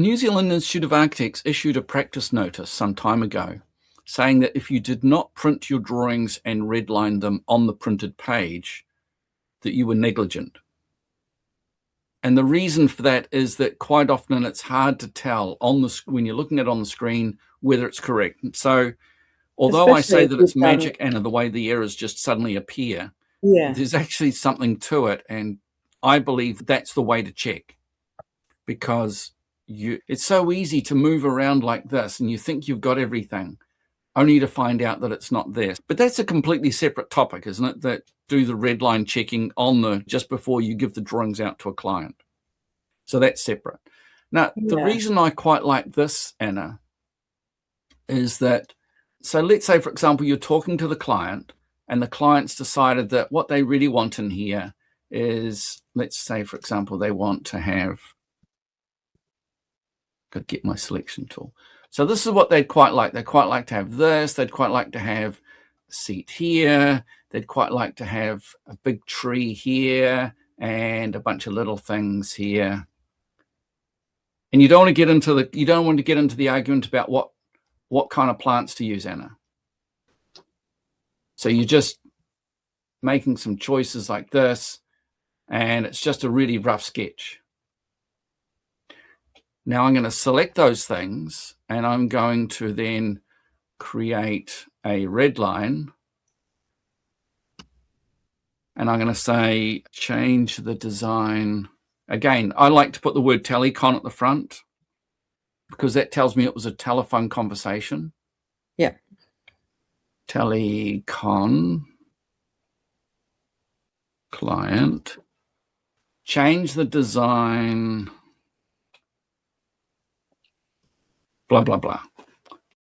New Zealand Institute of Architects issued a practice notice some time ago saying that if you did not print your drawings and redline them on the printed page, that you were negligent. And the reason for that is that quite often it's hard to tell when you're looking at it on the screen whether it's correct. So although I say that it's magic, Anna, the way the errors just suddenly appear, there's actually something to it. And I believe that's the way to check, because it's so easy to move around like this and you think you've got everything, only to find out that it's not there. But that's a completely separate topic, isn't it? That do the redline checking just before you give the drawings out to a client. So that's separate. Now, the reason I quite like this, Anna, is that, so let's say, for example, you're talking to the client and the client's decided that what they really want in here is, let's say, for example, they want to have, got to get my selection tool. So this is what they'd quite like. They'd quite like to have this. They'd quite like to have a seat here. They'd quite like to have a big tree here and a bunch of little things here. And you don't want to get into the argument about what kind of plants to use, Anna. So you're just making some choices like this, and it's just a really rough sketch. Now I'm going to select those things, and I'm going to then create a redline. And I'm going to say, change the design. Again, I like to put the word telecon at the front because that tells me it was a telephone conversation. Yeah. Telecon client. Change the design. Blah, blah, blah.